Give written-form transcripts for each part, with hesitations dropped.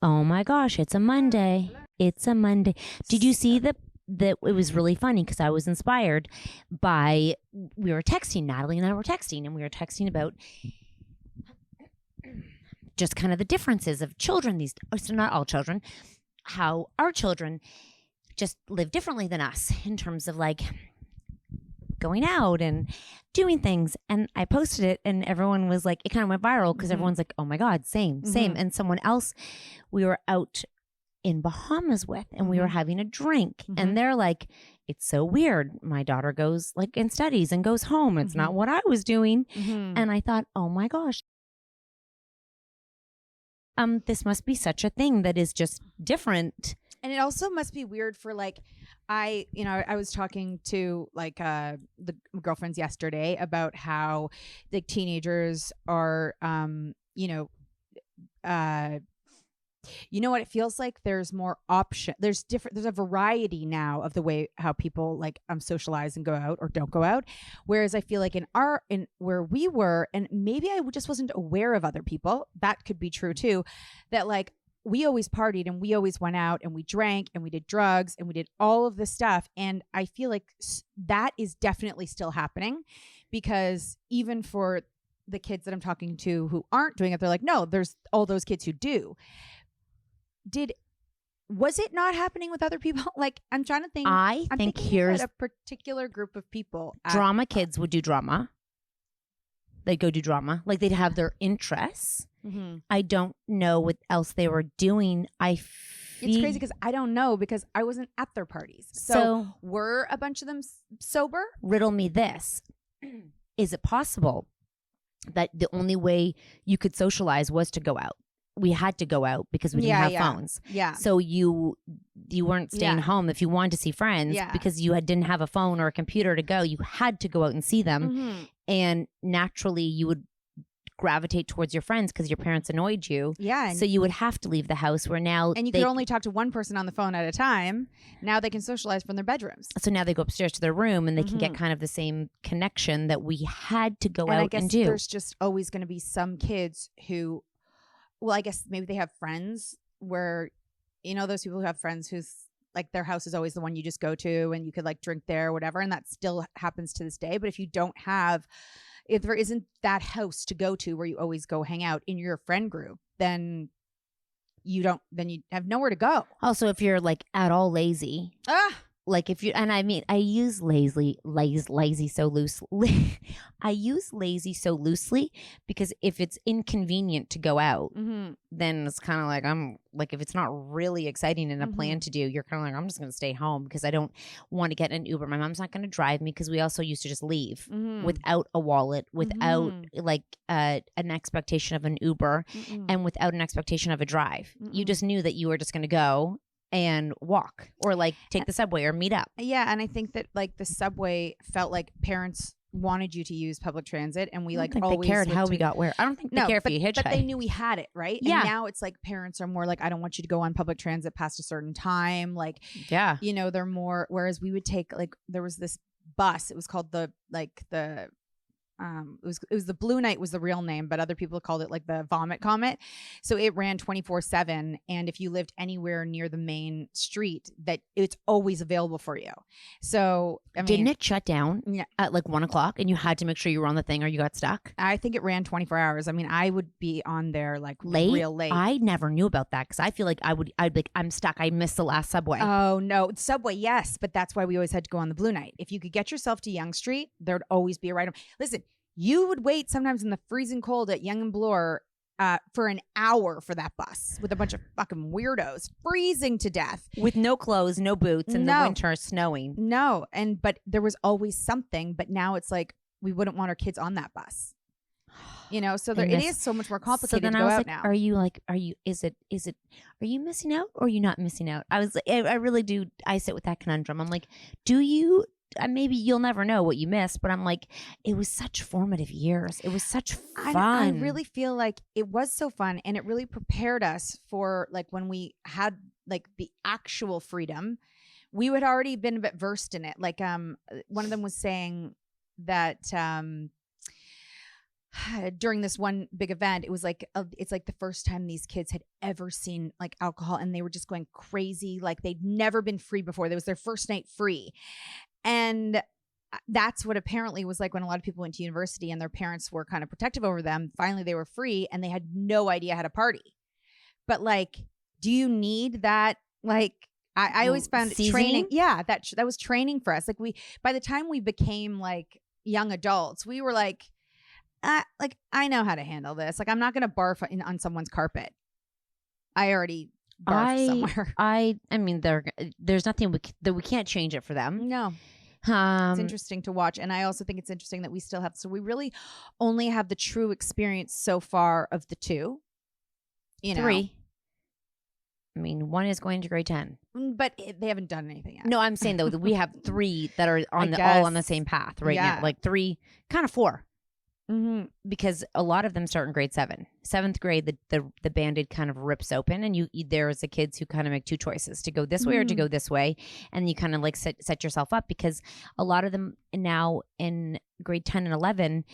oh my gosh, it's a Monday. It's a Monday. Did you see that it was really funny because I was inspired by, we were texting, Natalie and I were texting, and we were texting about just kind of the differences of children, so not all children, how our children just live differently than us in terms of like going out and doing things. And I posted it and everyone was like, it kind of went viral because everyone's like, oh my God, same. And someone else we were out in Bahamas with, and we were having a drink, and they're like, it's so weird. My daughter goes like and studies and goes home. It's not what I was doing. And I thought, oh my gosh, this must be such a thing that is just different. And it also must be weird for like, I was talking to like the girlfriends yesterday about how like teenagers are, you know what it feels like? There's more option. There's a variety now of the way how people like socialize and go out or don't go out. Whereas I feel like in where we were, and maybe I just wasn't aware of other people. That could be true too. That like we always partied and we always went out and we drank and we did drugs and we did all of this stuff. And I feel like that is definitely still happening, because even for the kids that I'm talking to who aren't doing it, they're like, no, there's all those kids who do. Was it not happening with other people? Like, I'm trying to think. I think here's a particular group of people. Drama kids would do drama. They'd go do drama. Like, they'd have their interests. I don't know what else they were doing. It's crazy because I don't know, because I wasn't at their parties. So were a bunch of them sober? Riddle me this. Is it possible that the only way you could socialize was to go out? We had to go out because we didn't have phones. Yeah. So you weren't staying home if you wanted to see friends because you didn't have a phone or a computer to go. You had to go out and see them. And naturally you would gravitate towards your friends because your parents annoyed you. Yeah. So you would have to leave the house, where now and you could only talk to one person on the phone at a time. Now they can socialize from their bedrooms. So now they go upstairs to their room and they can get kind of the same connection that we had to go out and do. There's just always going to be some kids who, well, I guess maybe they have friends where, those people who have friends who's like their house is always the one you just go to and you could like drink there or whatever. And that still happens to this day. But if there isn't that house to go to where you always go hang out in your friend group, then you have nowhere to go. Also, if you're like at all lazy, like if you, and I mean, I use lazy so loosely. I use lazy so loosely because if it's inconvenient to go out, then it's kind of like, if it's not really exciting and a plan to do, you're kind of like, I'm just going to stay home because I don't want to get an Uber. My mom's not going to drive me because we also used to just leave without a wallet, without like an expectation of an Uber and without an expectation of a drive. You just knew that you were just going to go and walk or like take the subway or meet up. Yeah. And I think that like the subway felt like parents wanted you to use public transit, and we like always they cared how we got where. I don't think they care if you hitchhike. But they knew we had it, right? Yeah. And now it's like parents are more like, I don't want you to go on public transit past a certain time. Like, they're more, whereas we would take like, there was this bus, it was called it was the Blue Knight was the real name, but other people called it like the Vomit Comet. So it ran 24/7. And if you lived anywhere near the main street, that it's always available for you. So didn't it shut down at like 1:00 and you had to make sure you were on the thing or you got stuck? I think it ran 24 hours. I mean, I would be on there like real late. I never knew about that because I feel like I'd be like, I'm stuck. I missed the last subway. Oh no, subway, yes. But that's why we always had to go on the Blue Knight. If you could get yourself to Yonge Street, there'd always be a ride. Listen, you would wait sometimes in the freezing cold at Yonge and Bloor for an hour for that bus with a bunch of fucking weirdos freezing to death. With no clothes, no boots, in the winter, snowing. No, but there was always something. But now it's like we wouldn't want our kids on that bus. So it is so much more complicated to go out now. Are you missing out or are you not missing out? I really do. I sit with that conundrum. I'm like, do you? Maybe you'll never know what you missed, but I'm like, it was such formative years. It was such fun. I really feel like it was so fun, and it really prepared us for like when we had like the actual freedom. We had already been a bit versed in it. Like one of them was saying that during this one big event, it was like it's like the first time these kids had ever seen like alcohol, and they were just going crazy. Like they'd never been free before. It was their first night free. And that's what apparently was like when a lot of people went to university and their parents were kind of protective over them. Finally, they were free and they had no idea how to party. But like, do you need that? Like, I always found training. Yeah, that was training for us. Like by the time we became like young adults, we were like I know how to handle this. Like I'm not going to barf on someone's carpet. I already barfed somewhere. I mean, there's nothing that we can't change it for them. No. It's interesting to watch. And I also think it's interesting that we still have, so we really only have the true experience so far of the two. You know? 3. I mean, 1 is going to grade 10. But they haven't done anything yet. No, I'm saying though that we have 3 that are all on the same path right now. Like 3, kind of 4. Mm-hmm. Because a lot of them start in grade 7. 7th grade, the Band-Aid kind of rips open, and there's the kids who kind of make 2 choices, to go this way or to go this way, and you kind of like set yourself up, because a lot of them now in grade 10 and 11,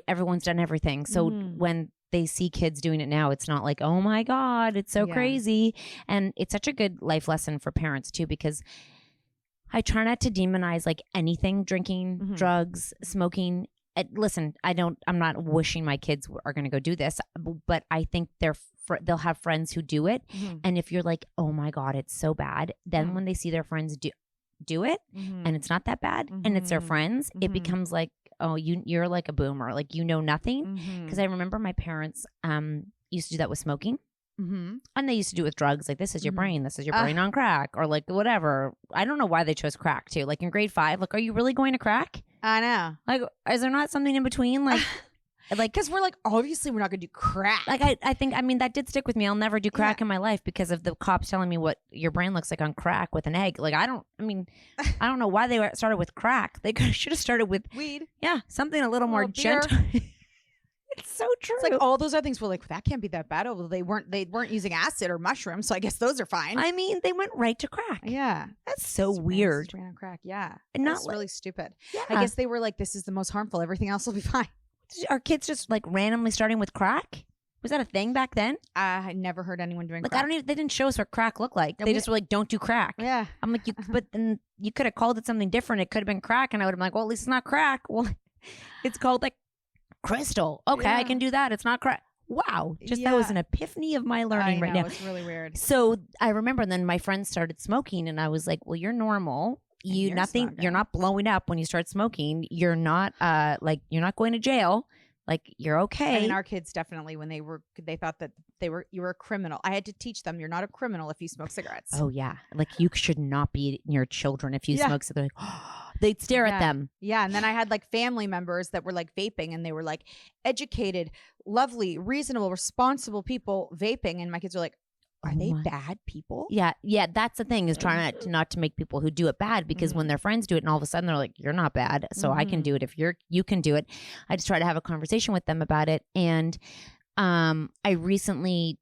everyone's done everything. So when they see kids doing it now, it's not like, oh my God, it's so crazy. And it's such a good life lesson for parents too, because I try not to demonize like anything, drinking, drugs, smoking. Listen, I'm not wishing my kids are going to go do this, but I think they'll have friends who do it. And if you're like, oh my God, it's so bad, then when they see their friends do it and it's not that bad and it's their friends, it becomes like, oh, you're like a boomer, like you know nothing. Because I remember my parents used to do that with smoking. And they used to do it with drugs. Like, this is your brain. This is your brain on crack, or like whatever. I don't know why they chose crack too. Like in grade 5, like, are you really going to crack? I know. Like, is there not something in between? Like, because we're like, obviously we're not going to do crack. Like, I think, I mean, that did stick with me. I'll never do crack in my life because of the cops telling me what your brain looks like on crack with an egg. Like, I don't know why they started with crack. They should have started with weed. Yeah. Something a little more gentle. It's so true. It's like all those other things were like, that can't be that bad. Although they weren't using acid or mushrooms, so I guess those are fine. I mean, they went right to crack. Yeah, that's so weird. Ran on crack. Yeah, and that's really stupid. Yeah. I guess they were like, this is the most harmful. Everything else will be fine. Are kids just like randomly starting with crack? Was that a thing back then? I never heard anyone doing like crack. They didn't show us what crack looked like. They just were like, don't do crack. Yeah. I'm like, but then you could have called it something different. It could have been crack, and I would have been like, well, at least it's not crack. Well, it's called like crystal. Okay, I can do that. It's not crack. Wow. That was an epiphany of my learning right now. It's really weird. So I remember then my friends started smoking, and I was like, well, you're normal. You're not blowing up when you start smoking. You're not you're not going to jail. Like, you're okay. I mean, our kids definitely, when they thought that you were a criminal. I had to teach them, you're not a criminal if you smoke cigarettes. Oh yeah. Like, you should not be near children if you smoke cigarettes. Like, they'd stare at them. Yeah. And then I had like family members that were like vaping, and they were like educated, lovely, reasonable, responsible people vaping. And my kids are like, are they bad people? Yeah. Yeah. That's the thing, is trying not to make people who do it bad, because when their friends do it and all of a sudden they're like, you're not bad, so I can do it if you can do it. I just try to have a conversation with them about it. And I recently,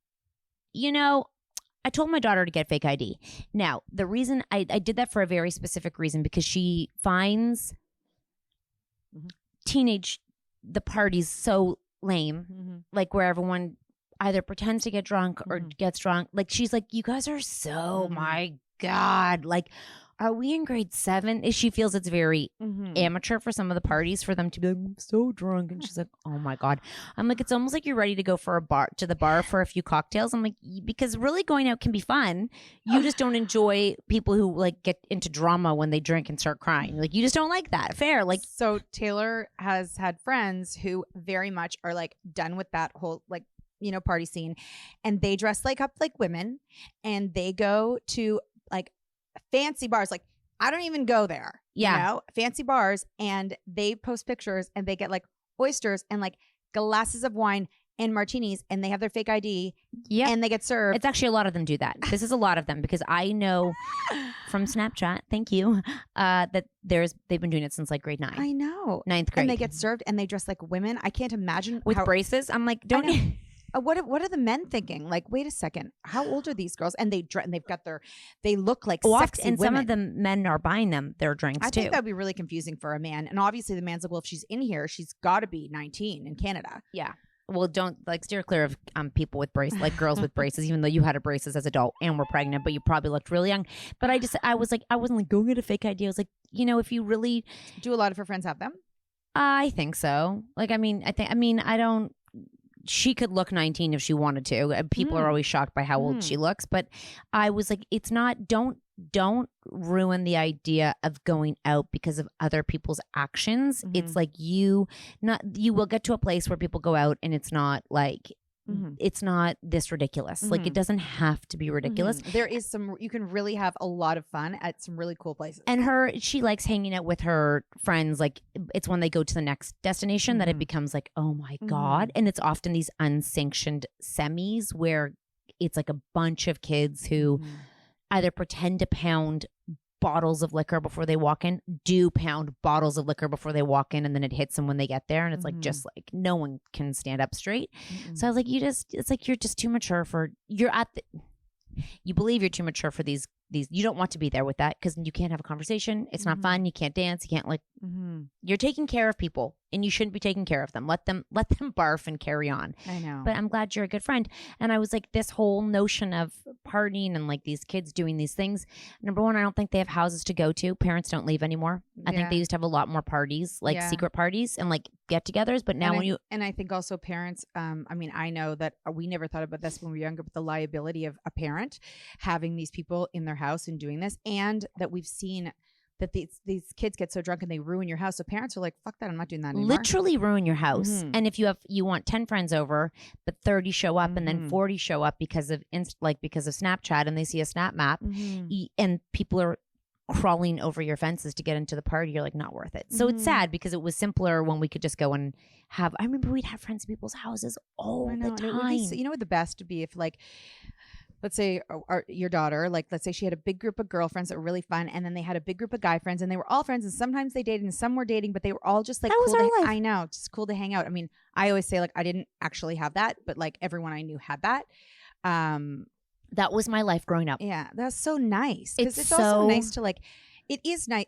I told my daughter to get fake ID. Now, the reason I did that for a very specific reason, because she finds the parties so lame, like where everyone either pretends to get drunk or gets drunk. Like, she's like, you guys are so, my God, like, are we in grade 7? She feels it's very amateur for some of the parties for them to be like, I'm so drunk. And she's like, oh my God. I'm like, it's almost like you're ready to go to the bar for a few cocktails. I'm like, because really going out can be fun. You just don't enjoy people who like get into drama when they drink and start crying. Like, you just don't like that. Fair. Like, so Taylor has had friends who very much are like done with that whole like, party scene, and they dress up like women, and they go to like fancy bars. Like, I don't even go there. Fancy bars, and they post pictures, and they get like oysters and like glasses of wine and martinis, and they have their fake ID. Yeah, and they get served. It's actually a lot of them do that. This is a lot of them, because I know from Snapchat, thank you, that they've been doing it since like grade 9. I know, 9th grade, and they get served, and they dress like women. I can't imagine with braces. I'm like, don't. what are the men thinking? Like, wait a second, how old are these girls? And they've got they look like sexy and women. some of the men are buying them their drinks I too. think that'd be really confusing for a man. And obviously the man's like, well, if she's in here, she's got to be 19 in Canada. Yeah. Well, don't steer clear of people with braces, like girls with braces, even though you had a braces as an adult and were pregnant, but you probably looked really young. But I was like, I wasn't like going at a fake idea. I was like, if you really do, a lot of her friends have them? I think so. Like, I don't. She could look 19 if she wanted to. People are always shocked by how old she looks, but I was like, it's not. Don't ruin the idea of going out because of other people's actions. It's like you will get to a place where people go out and it's not like it's not this ridiculous. Like, it doesn't have to be ridiculous. There is you can really have a lot of fun at some really cool places. And she likes hanging out with her friends. Like, it's when they go to the next destination that it becomes like, oh my God. And it's often these unsanctioned semis where it's like a bunch of kids who either pretend to pound bottles of liquor before they walk in, do pound bottles of liquor before they walk in, and then it hits them when they get there. And it's like, just like no one can stand up straight. So I was like, it's like, you're just too mature you believe you're too mature for these, you don't want to be there with that because you can't have a conversation. It's not fun. You can't dance. You can't you're taking care of people and you shouldn't be taking care of them. Let them barf and carry on. I know. But I'm glad you're a good friend. And I was like, this whole notion of partying and like these kids doing these things. Number one, I don't think they have houses to go to. Parents don't leave anymore. I think they used to have a lot more parties, like secret parties and like get-togethers. But now and I think also parents, I know that we never thought about this when we were younger, but the liability of a parent having these people in their house and doing this, and that we've seen that these kids get so drunk and they ruin your house. So parents are like, fuck that, I'm not doing that anymore. Literally ruin your house. And if you want 10 friends over, but 30 show up and then 40 show up because of Snapchat and they see a snap map and people are crawling over your fences to get into the party, you're like, not worth it. So it's sad because it was simpler when we could just go and I remember we'd have friends in people's houses all the time. You know what the best would be if, like, let's say your daughter, like, let's say she had a big group of girlfriends that were really fun, and then they had a big group of guy friends, and they were all friends, and sometimes they dated, and some were dating, but they were all just like, that was our life. I know, just cool to hang out. I mean, I always say, like, I didn't actually have that, but like everyone I knew had that. That was my life growing up. Yeah, that's so nice because it's also nice to, like, it is nice.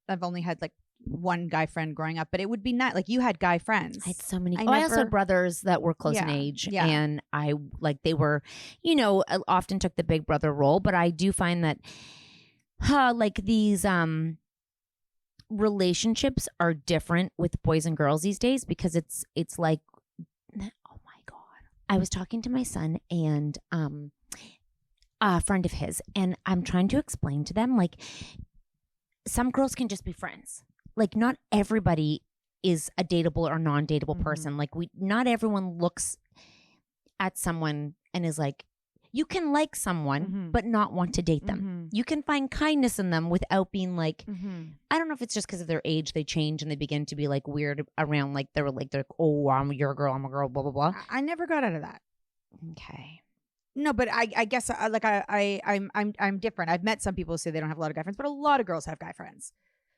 I've only had like one guy friend growing up, but it would be not like you had guy friends. I had so many. I also had brothers that were close in age, and I like they were, often took the big brother role. But I do find that, like these relationships are different with boys and girls these days because it's like, oh my God, I was talking to my son and a friend of his, and I'm trying to explain to them, like, some girls can just be friends. Like, not everybody is a dateable or non-dateable person. Like, not everyone looks at someone and is like, you can like someone but not want to date them. You can find kindness in them without being like, I don't know if it's just because of their age, they change and they begin to be like weird around, like they're oh, you're a girl, I'm a girl, blah blah blah. I never got out of that. Okay. No, but I guess I'm different. I've met some people who say they don't have a lot of guy friends, but a lot of girls have guy friends.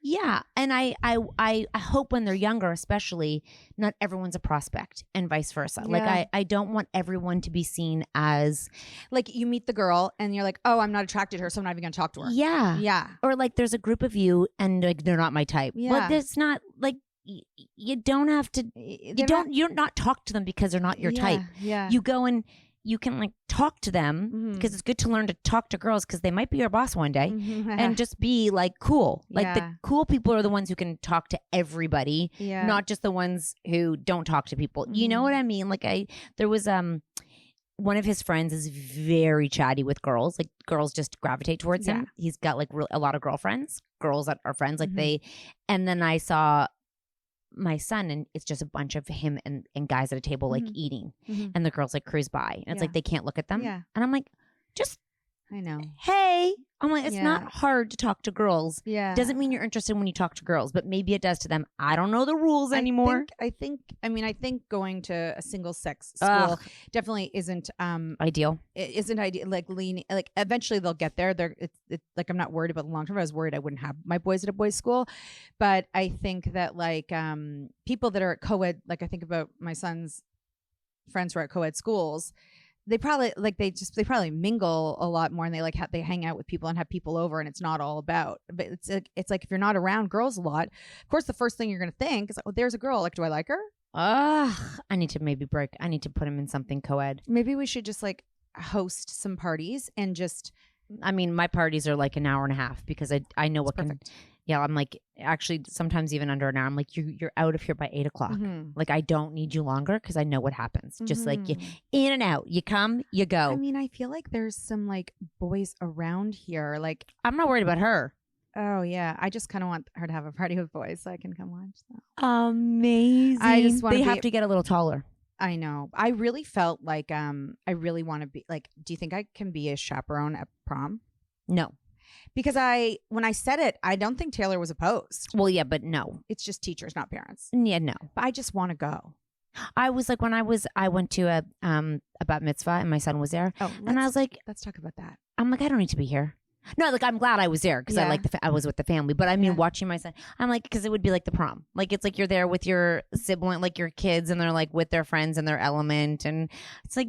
Yeah, and I hope when they're younger, especially, not everyone's a prospect, and vice versa. Yeah. Like I don't want everyone to be seen as, like, you meet the girl and you're like, oh, I'm not attracted to her, so I'm not even gonna talk to her. Yeah, yeah. Or like there's a group of you and like they're not my type. Yeah, but it's not like you don't have to. You don't not talk to them because they're not your type. Yeah, you go and you can like talk to them because it's good to learn to talk to girls because they might be your boss one day and just be like cool. Like the cool people are the ones who can talk to everybody, not just the ones who don't talk to people. You know what I mean? Like there was one of his friends is very chatty with girls. Like girls just gravitate towards him. He's got like a lot of girlfriends, girls that are friends. Like and then I saw my son and it's just a bunch of him and guys at a table like eating and the girls like cruise by and it's like they can't look at them and I'm like, just I know, hey, I'm like, it's not hard to talk to girls. Doesn't mean you're interested when you talk to girls, but maybe it does to them. I don't know the rules anymore. I think going to a single sex school definitely isn't ideal. It isn't ideal. Like eventually they'll get there. It's like, I'm not worried about the long term. I was worried I wouldn't have my boys at a boys' school, but I think that like people that are co-ed, like I think about my son's friends who are at co-ed schools, they probably mingle a lot more, and they they hang out with people and have people over, and it's not all about. But it's like if you're not around girls a lot, of course the first thing you're gonna think is, oh, there's a girl. Like, do I like her? I need to maybe I need to put him in something co-ed. Maybe we should just like host some parties and just. I mean, my parties are like an hour and a half because I know what perfect. Yeah, I'm like, actually sometimes even under an hour. I'm like, you're out of here by 8 o'clock. Like, I don't need you longer because I know what happens. Just like you in and out, you come, you go. I mean, I feel like there's some like boys around here. Like, I'm not worried about her. Oh yeah, I just kind of want her to have a party with boys so I can come watch that. Amazing. I just want they have to get a little taller. I know. I really felt like I really want to be like. Do you think I can be a chaperone at prom? No. Because when I said it, I don't think Taylor was opposed. Well, yeah, but no. It's just teachers, not parents. Yeah, no. But I just want to go. I was like, I went to a bat mitzvah and my son was there. Oh, and I was like, let's talk about that. I'm like, I don't need to be here. No, like, I'm glad I was there because I was with the family. But I mean, watching my son, I'm like, because it would be like the prom. Like, it's like you're there with your sibling, like your kids, and they're like with their friends in their element. And it's like,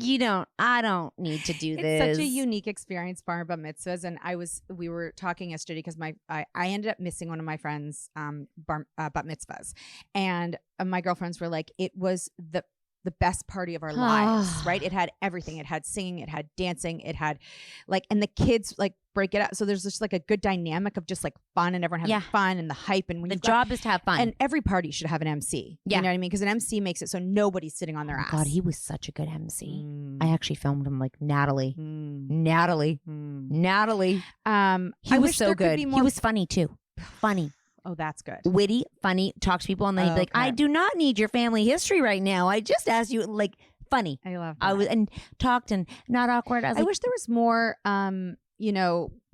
I don't need to do this. It's such a unique experience, bar mitzvahs. And we were talking yesterday because I ended up missing one of my friends' bat mitzvahs. And my girlfriends were like, it was the best party of our lives, right? It had everything. It had singing, it had dancing, it had like, and the kids like break it up. So there's just like a good dynamic of just like fun and everyone having fun and the hype. And when the job is to have fun. And every party should have an MC. Yeah. You know what I mean? Because an MC makes it so nobody's sitting on their ass. God, he was such a good MC. I actually filmed him like Natalie. Natalie. He was so good. He was funny too. Funny. Oh, that's good. Witty, funny, talk to people, and then he'd be like, I do not need your family history right now. I just asked you, like, funny. I love that. And talked and not awkward. I wish there was more,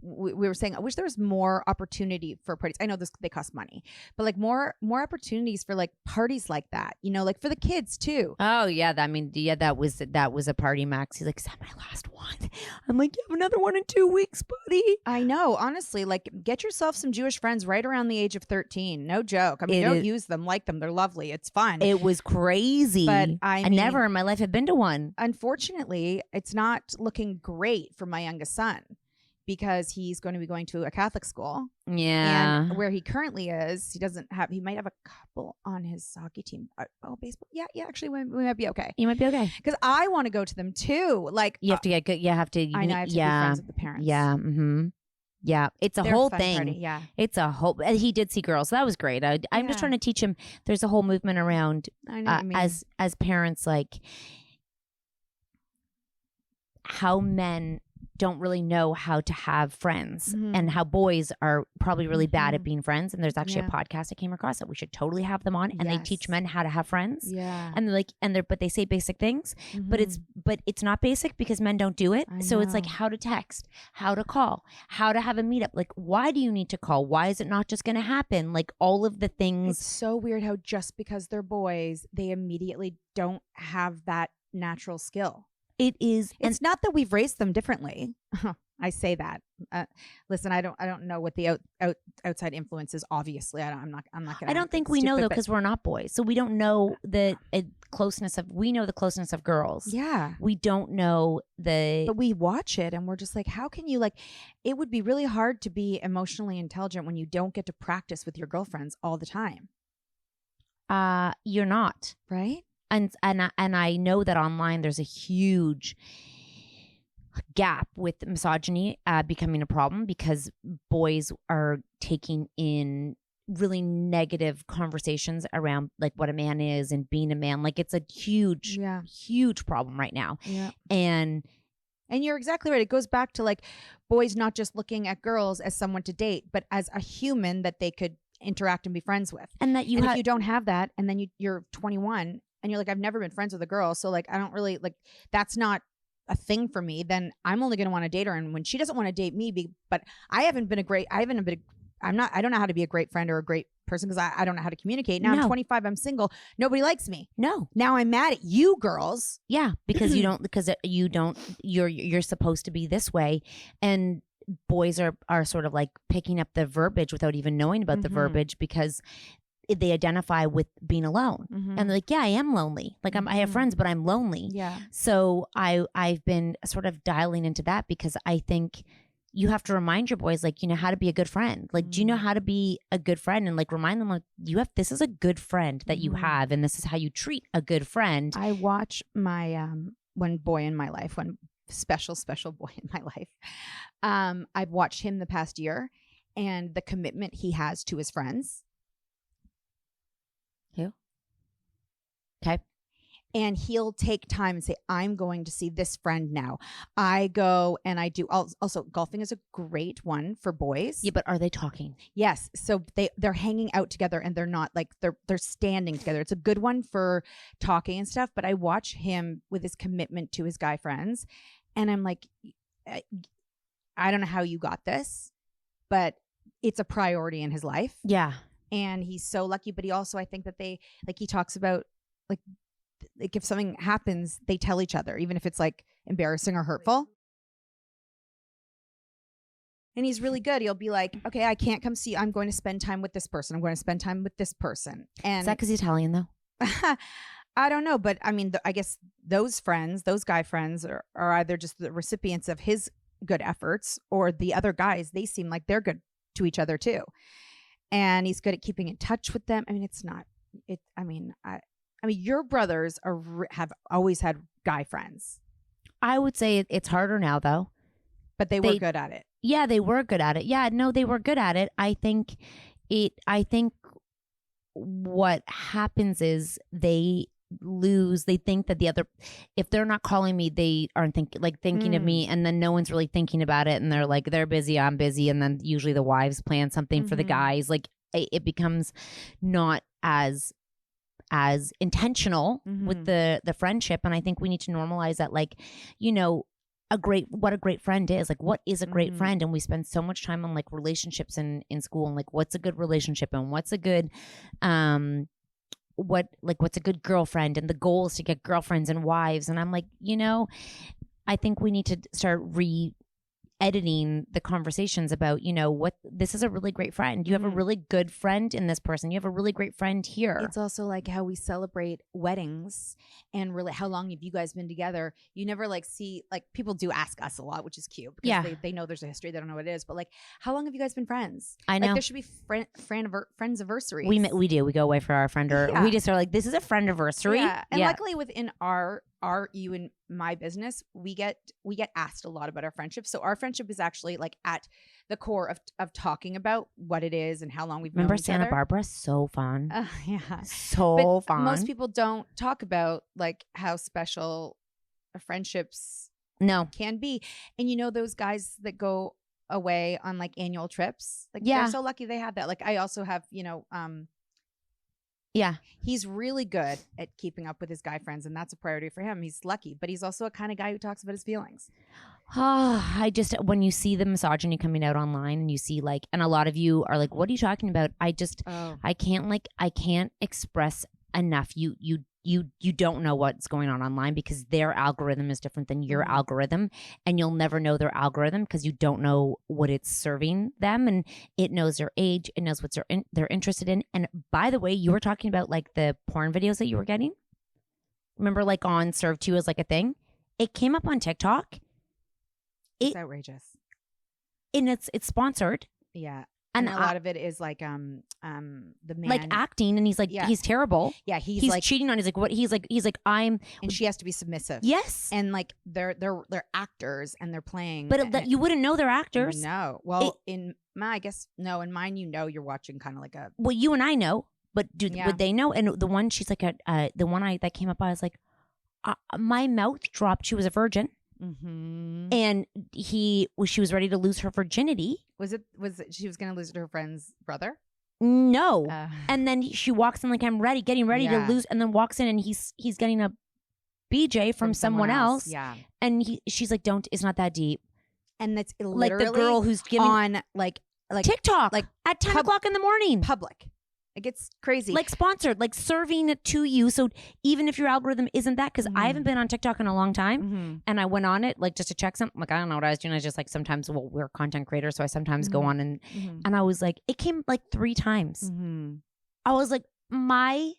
we were saying, I wish there was more opportunity for parties. I know they cost money, but like more opportunities for like parties like that, like for the kids too. Oh yeah. That was a party, Max. He's like, is that my last one? I'm like, you have another one in 2 weeks, buddy. I know. Honestly, like get yourself some Jewish friends right around the age of 13. No joke. I mean, don't use them, like them. They're lovely. It's fun. It was crazy. But I never in my life have been to one. Unfortunately, it's not looking great for my youngest son, because he's going to be going to a Catholic school. Yeah. And where he currently is, he might have a couple on his hockey team. Oh, baseball. Yeah. Actually, we might be okay. You might be okay. Because I want to go to them too. Like, you have to get good. You have to. I know. I have to be friends with the parents. Yeah. Yeah. It's a whole thing. Party, yeah. It's a whole. He did see girls. So that was great. I'm just trying to teach him. There's a whole movement around I know what you mean. as parents, like how men don't really know how to have friends and how boys are probably really bad at being friends. And there's actually a podcast I came across that we should totally have them on, and they teach men how to have friends. Yeah. And they're like, but they say basic things, but it's not basic because men don't do it. So it's like how to text, how to call, how to have a meetup. Like, why do you need to call? Why is it not just going to happen? Like all of the things. It's so weird how just because they're boys, they immediately don't have that natural skill. It is. It's not that we've raised them differently. I say that. Listen, I don't know what the outside influence is. Obviously, I'm not gonna. I don't think we know though, because we're not boys, so we don't know the closeness of. We know the closeness of girls. Yeah, we don't know But we watch it and we're just like, how can you like? It would be really hard to be emotionally intelligent when you don't get to practice with your girlfriends all the time. You're not, right? And I know that online there's a huge gap with misogyny becoming a problem because boys are taking in really negative conversations around like what a man is and being a man. Like it's a huge problem right now. Yeah. And you're exactly right. It goes back to like boys not just looking at girls as someone to date, but as a human that they could interact and be friends with. And that if you don't have that, and then you're 21 and you're like, I've never been friends with a girl, so like I don't really like, that's not a thing for me, then I'm only going to want to date her. And when she doesn't want to date me, but I don't know how to be a great friend or a great person because I don't know how to communicate. Now I'm 25, I'm single. Nobody likes me. No. Now I'm mad at you girls. Yeah, because you're supposed to be this way. And boys are sort of like picking up the verbiage without even knowing about the verbiage because they identify with being alone. And they're like, yeah, I am lonely. Like I have friends, but I'm lonely. Yeah. So I've been sort of dialing into that because I think you have to remind your boys, like, you know, how to be a good friend. Like, do you know how to be a good friend? And like, remind them, like, this is a good friend that you have, and this is how you treat a good friend. I watch my one boy in my life, one special boy in my life. I've watched him the past year, and the commitment he has to his friends. Who? Okay. And he'll take time and say, I'm going to see this friend now. I go and I do. Also, golfing is a great one for boys. Yeah, but are they talking? Yes. So they're hanging out together, and they're not like they're standing together. It's a good one for talking and stuff. But I watch him with his commitment to his guy friends, and I'm like, I don't know how you got this, but it's a priority in his life. Yeah. And he's so lucky. But he also, I think that he talks about like if something happens, they tell each other, even if it's like embarrassing or hurtful. And he's really good. He'll be like, okay, I can't come see you. I'm going to spend time with this person. I'm going to spend time with this person. And is that because he's Italian though? I don't know. But I mean, I guess those friends, those guy friends are either just the recipients of his good efforts, or the other guys, they seem like they're good to each other too. And he's good at keeping in touch with them. I mean, your brothers have always had guy friends. I would say it's harder now, though. But they were good at it. Yeah, they were good at it. Yeah, no, they were good at it. I think what happens is they think that the other, if they're not calling me, they aren't thinking of me, and then no one's really thinking about it, and they're like, they're busy, I'm busy, and then usually the wives plan something for the guys. Like it becomes not as intentional with the friendship. And I think we need to normalize that, like, you know, what a great friend is. Like, what is a great friend? And we spend so much time on like relationships in school, and like, what's a good relationship, and what's a good what's a good girlfriend, and the goal is to get girlfriends and wives. And I'm like, you know, I think we need to start editing the conversations about, you know, what this is a really great friend. You have a really good friend in this person. You have a really great friend here. It's also like how we celebrate weddings, and really how long have you guys been together? You never like see, like, people do ask us a lot, which is cute because they know there's a history. They don't know what it is, but like, how long have you guys been friends? I know. Like, there should be friends anniversaries. We do. We go away for our friend, or we just are like, this is a friend anniversary. Yeah. And luckily within our you and my business, we get asked a lot about our friendship. So our friendship is actually like at the core of talking about what it is and how long we've known each other. Remember Santa Barbara? So fun. Yeah. So fun. Most people don't talk about like how special friendships can be. And you know, those guys that go away on like annual trips, like they're so lucky they have that. Like I also have, you know, he's really good at keeping up with his guy friends, and that's a priority for him. He's lucky, but he's also a kind of guy who talks about his feelings. When you see the misogyny coming out online, and you see like, and a lot of you are like, what are you talking about? I can't express enough. You don't know what's going on online, because their algorithm is different than your algorithm, and you'll never know their algorithm because you don't know what it's serving them, and it knows their age, it knows what they're interested in. And by the way, you were talking about like the porn videos that you were getting. Remember, like on Serve 2 is like a thing. It came up on TikTok. It's outrageous, and it's sponsored. Yeah. And a lot of it is like the man like acting, and he's like he's terrible. Yeah, he's like cheating on. He's like I'm, and she has to be submissive. Yes, and like they're actors and they're playing, but you wouldn't know they're actors. No, well, in mine, you know, you're watching kind of like a. Well, you and I know, but would they know? And the one she's like the one that came up, I was like, my mouth dropped. She was a virgin. And she was ready to lose her virginity. Was it she was going to lose it to her friend's brother? No. And then she walks in like, I'm getting ready to lose, and then walks in and he's getting a BJ from someone else. Yeah. And she's like, it's not that deep. And that's literally like the girl who's giving on like TikTok, like at 10 o'clock in the morning. Public. It gets crazy. Like sponsored, like serving it to you. So even if your algorithm isn't that, because I haven't been on TikTok in a long time, and I went on it like just to check something. Like, I don't know what I was doing. I just like sometimes, we're content creators, so I sometimes go on and I was like, it came like 3 times. I was like, my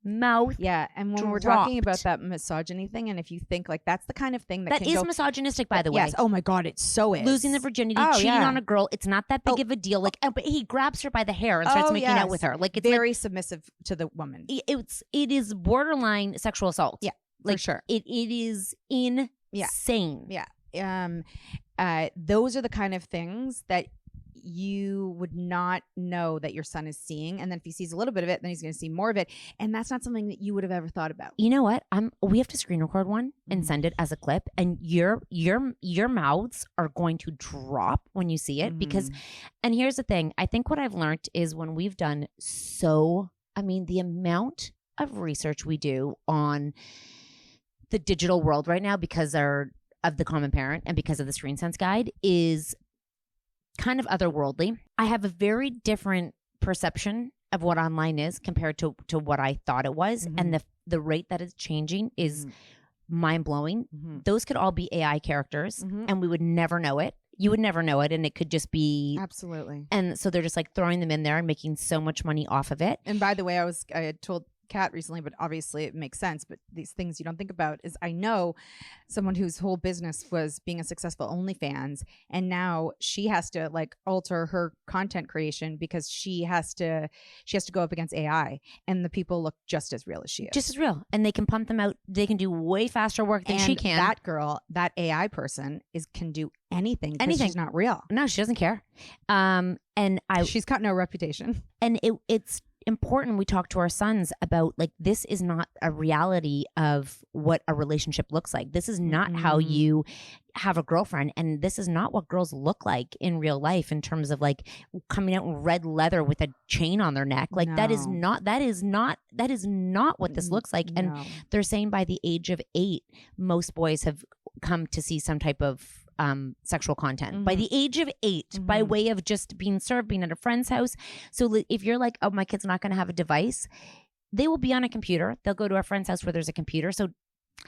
mouth. Yeah, and when we're talking about that misogyny thing, and if you think like that's the kind of thing that is misogynistic, by the way. Yes. Oh my God, it so is. Losing the virginity, cheating on a girl. It's not that big of a deal. Like, but he grabs her by the hair and starts making out with her. Like, it's very submissive to the woman. It is borderline sexual assault. Yeah, like, for sure. It is insane. Yeah. Those are the kind of things that you would not know that your son is seeing, and then if he sees a little bit of it, then he's going to see more of it, and that's not something that you would have ever thought about. You know what? We have to screen record one and send it as a clip, and your mouths are going to drop when you see it because. And here's the thing: I think what I've learned is when we've done the amount of research we do on the digital world right now because of the common parent and because of the Screen Sense guide is kind of otherworldly. I have a very different perception of what online is compared to what I thought it was. And the rate that it's changing is mind-blowing. Those could all be AI characters and we would never know it. You would never know it, and it could just be... Absolutely. And so they're just like throwing them in there and making so much money off of it. And by the way, I had told Kat recently, but obviously it makes sense, but these things you don't think about is I know someone whose whole business was being a successful OnlyFans, and now she has to like alter her content creation because she has to go up against AI, and the people look just as real as she is. Just as real. And they can pump them out. They can do way faster work than she can. That girl, that AI person can do anything. She's not real. No, she doesn't care. She's got no reputation. And it's important we talk to our sons about like this is not a reality of what a relationship looks like. This is not how you have a girlfriend, and this is not what girls look like in real life in terms of like coming out in red leather with a chain on their neck. Like that is not what this looks like. And they're saying by the age of 8 most boys have come to see some type of sexual content by the age of 8 by way of just being served, being at a friend's house. So if you're like, oh, my kid's not going to have a device, they will be on a computer. They'll go to a friend's house where there's a computer. So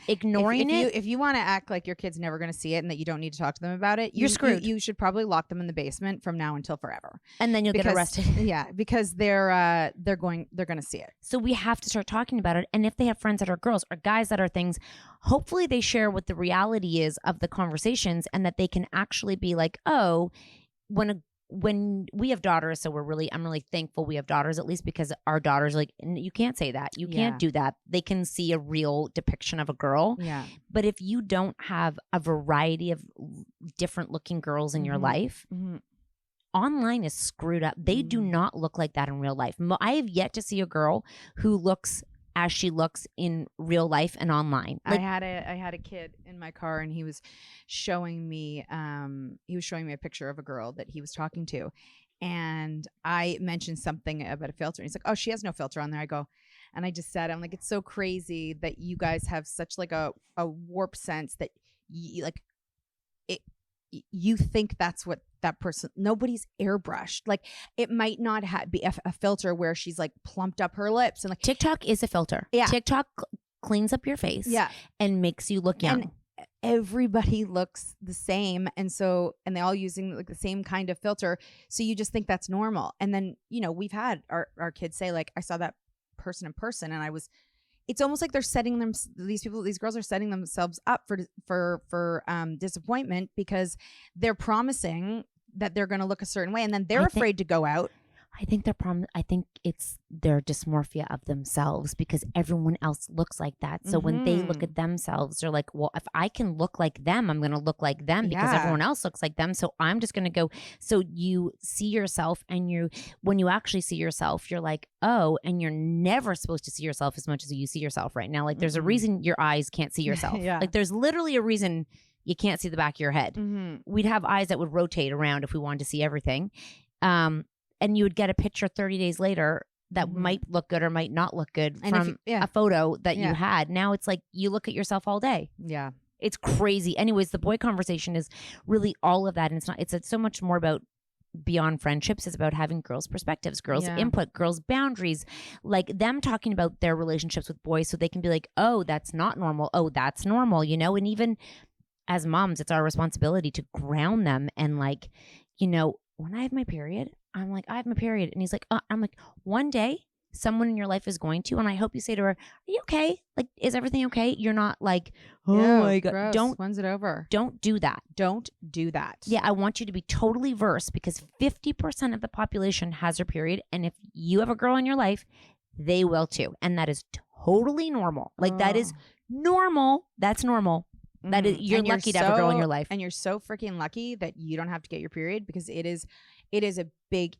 ignoring if you want to act like your kid's never going to see it and that you don't need to talk to them about it, you're screwed. You should probably lock them in the basement from now until forever, and then you'll get arrested. Yeah, because they're going to see it. So we have to start talking about it. And if they have friends that are girls or guys that are things, hopefully they share what the reality is of the conversations, and that they can actually be like, oh, when we have daughters, so I'm really thankful we have daughters, at least because our daughters like, you can't say that. You can't do that. They can see a real depiction of a girl. Yeah. But if you don't have a variety of different looking girls in your life, online is screwed up. They do not look like that in real life. I have yet to see a girl who looks as she looks in real life and online. Like, I had a kid in my car, and he was showing me a picture of a girl that he was talking to, and I mentioned something about a filter, and he's like, oh, she has no filter on there. I go, and I just said, I'm like, it's so crazy that you guys have such like a warped sense that you think that's what that person. Nobody's airbrushed. Like, it might not be a filter where she's like plumped up her lips, and like TikTok is a filter. Yeah, TikTok cleans up your face. Yeah, and makes you look young. And everybody looks the same, and they all using like the same kind of filter. So you just think that's normal. And then we've had our kids say like, I saw that person in person, and it's almost like they're setting these girls are setting themselves up for disappointment because they're promising that they're going to look a certain way, and then they're afraid to go out. I think it's their dysmorphia of themselves because everyone else looks like that. So when they look at themselves, they're like, well, if I can look like them, I'm going to look like them because everyone else looks like them. So I'm just going to go. So you see yourself, and when you actually see yourself, you're like, oh, and you're never supposed to see yourself as much as you see yourself right now. Like there's a reason your eyes can't see yourself. Yeah. Like there's literally a reason you can't see the back of your head. We'd have eyes that would rotate around if we wanted to see everything. And you would get a picture 30 days later that might look good or might not look good from a photo that you had. Now it's like you look at yourself all day. Yeah. It's crazy. Anyways, the boy conversation is really all of that. And it's so much more about beyond friendships. It's about having girls' perspectives, girls' input, girls' boundaries, like them talking about their relationships with boys so they can be like, oh, that's not normal. Oh, that's normal, And even as moms, it's our responsibility to ground them and when I have my period, I'm like, I have my period. And he's like, I'm like, one day someone in your life is going to, and I hope you say to her, "Are you okay? Like, is everything okay?" You're not like, "Oh my God." Gross. When's it over? Don't do that. Don't do that. Yeah, I want you to be totally versed, because 50% of the population has their period, and if you have a girl in your life, they will too, and that is totally normal. Like that is normal. That's normal. That is, you're lucky to have a girl in your life, and you're so freaking lucky that you don't have to get your period, because it is a big,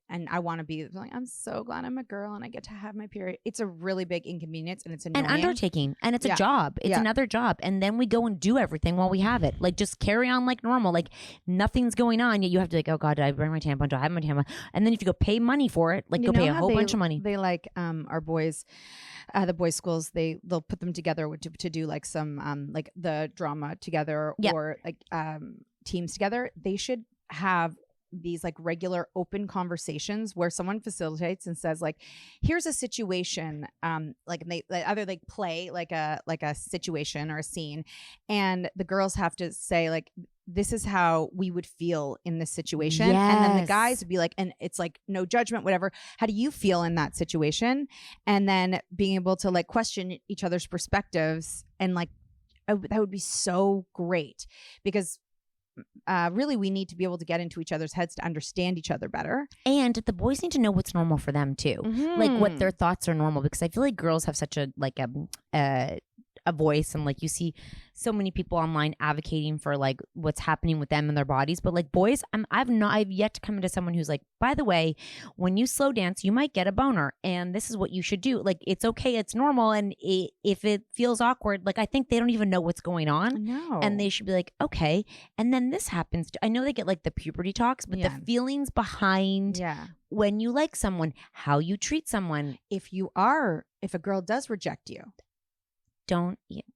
and I want to be like, I'm so glad I'm a girl and I get to have my period. It's a really big inconvenience, and it's annoying. An undertaking, and it's a job. It's another job, and then we go and do everything while we have it. Like, just carry on like normal, like nothing's going on. Yet you have to like, oh God, did I bring my tampon? Do I have my tampon? And then if you go pay money for it, like go pay a whole bunch of money. They like our boys. The boys' schools, they'll put them together to do like some like the drama together, or like teams together. They should have these like regular open conversations where someone facilitates and says like, here's a situation, like they either like play like a situation or a scene, and the girls have to say like, this is how we would feel in this situation. Yes. And then the guys would be like, and it's like no judgment, whatever. How do you feel in that situation? And then being able to like question each other's perspectives, and like that would be so great, because really we need to be able to get into each other's heads to understand each other better. And the boys need to know what's normal for them too. Like what their thoughts are normal, because I feel like girls have such a like a voice, and like you see so many people online advocating for like what's happening with them and their bodies, but like boys, I've yet to come into someone who's like, by the way, when you slow dance you might get a boner, and this is what you should do. Like, it's okay, it's normal, and if it feels awkward, like I think they don't even know what's going on. No. And they should be like, okay, and then this happens I know they get like the puberty talks, but the feelings behind when you like someone, how you treat someone, if a girl does reject you,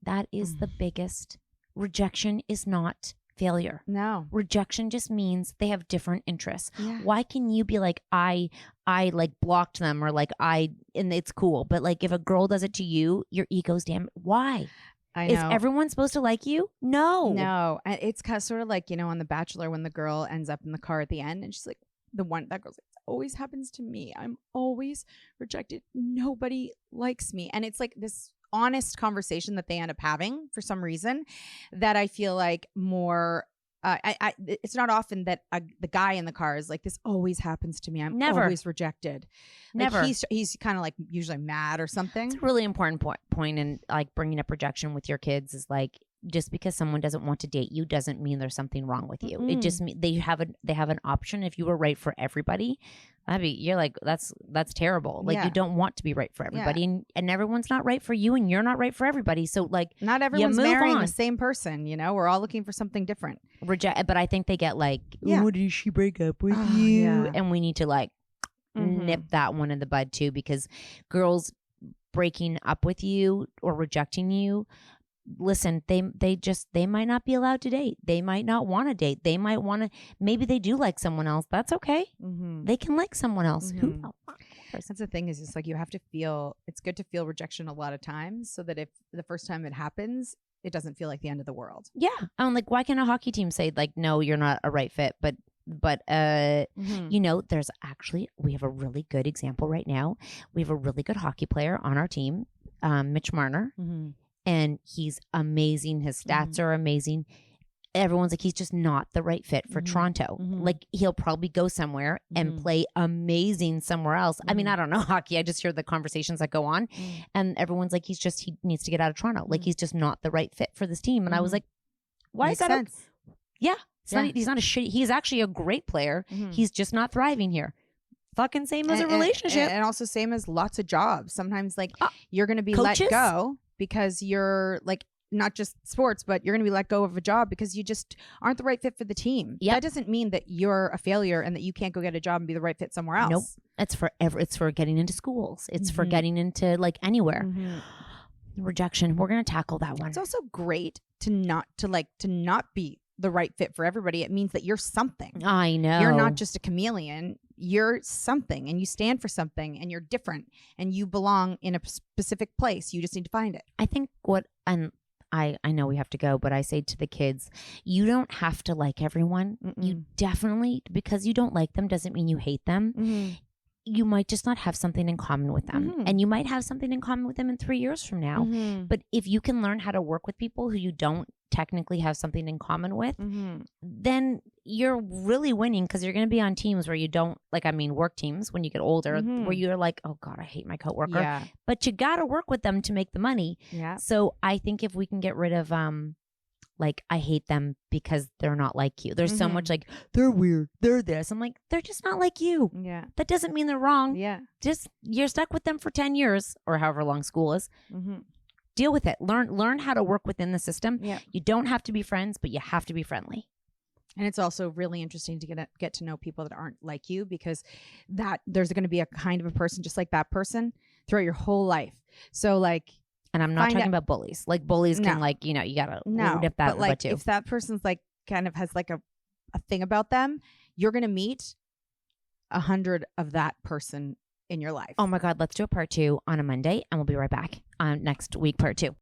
that is the biggest. Rejection is not failure. No. Rejection just means they have different interests. Yeah. Why can you be like, I like blocked them, or like and it's cool, but like if a girl does it to you, your ego's damn. Why? I know. Is everyone supposed to like you? No. It's kind of sort of like, on The Bachelor, when the girl ends up in the car at the end, and she's like, that girl's like, it always happens to me. I'm always rejected. Nobody likes me. And it's like this honest conversation that they end up having for some reason, that I feel like more it's not often that the guy in the car is like, this always happens to me. I'm always rejected. Never. Like he's kind of like usually mad or something. It's a really important point in like bringing up rejection with your kids, is like, just because someone doesn't want to date you doesn't mean there's something wrong with you. It just means they have an option. If you were right for everybody, you're like, that's terrible. Like you don't want to be right for everybody, and everyone's not right for you, and you're not right for everybody. So like, not everyone's marrying the same person. We're all looking for something different. But I think they get like, oh, did she break up with you? Yeah. And we need to like nip that one in the bud too, because girls breaking up with you or rejecting you, listen, they might not be allowed to date. They might not want to date. They might want to, maybe they do like someone else. That's okay. They can like someone else. Who knows? That's the thing, is it's like you have to feel, it's good to feel rejection a lot of times, so that if the first time it happens, it doesn't feel like the end of the world. Yeah. I'm like, why can't a hockey team say like, no, you're not a right fit? But there's actually, we have a really good example right now. We have a really good hockey player on our team, Mitch Marner. And he's amazing. His stats are amazing. Everyone's like, he's just not the right fit for Toronto. Like, he'll probably go somewhere and play amazing somewhere else. I mean, I don't know hockey. I just hear the conversations that go on. And everyone's like, he needs to get out of Toronto. Like, he's just not the right fit for this team. And I was like, why Makes is that? Sense. He's not a shitty. He's actually a great player. He's just not thriving here. Fucking same as a relationship. And also same as lots of jobs. Sometimes like you're going to be let go because you're like, not just sports, but you're going to be let go of a job because you just aren't the right fit for the team. That doesn't mean that you're a failure and that you can't go get a job and be the right fit somewhere else. Nope. It's for getting into schools. It's for getting into like anywhere. Rejection. We're going to tackle that one. It's also great to not be the right fit for everybody. It means that you're something. I know. You're not just a chameleon. You're something, and you stand for something, and you're different, and you belong in a specific place. You just need to find it. I think I know we have to go, but I say to the kids, you don't have to like everyone. You definitely, because you don't like them doesn't mean you hate them. you might just not have something in common with them. And you might have something in common with them in 3 years from now. But if you can learn how to work with people who you don't technically have something in common with, then you're really winning, because you're going to be on teams where you don't, like, I mean, work teams when you get older, where you're like, oh God, I hate my coworker. Yeah. But you got to work with them to make the money. Yeah. So I think if we can get rid of, like, I hate them because they're not like you. There's so much like, they're weird, they're this. I'm like, they're just not like you. Yeah. That doesn't mean they're wrong. Yeah. Just, you're stuck with them for 10 years or however long school is. Deal with it. Learn how to work within the system. Yeah. You don't have to be friends, but you have to be friendly. And it's also really interesting to get to know people that aren't like you, because that there's going to be a kind of a person just like that person throughout your whole life. So like, and I'm not talking about bullies. Like, bullies can, like, you know, you gotta nip that. But like, if that person's like kind of has like a thing about them, you're gonna meet 100 of that person in your life. Oh my God, let's do a part 2 on a Monday, and we'll be right back on next week, part 2.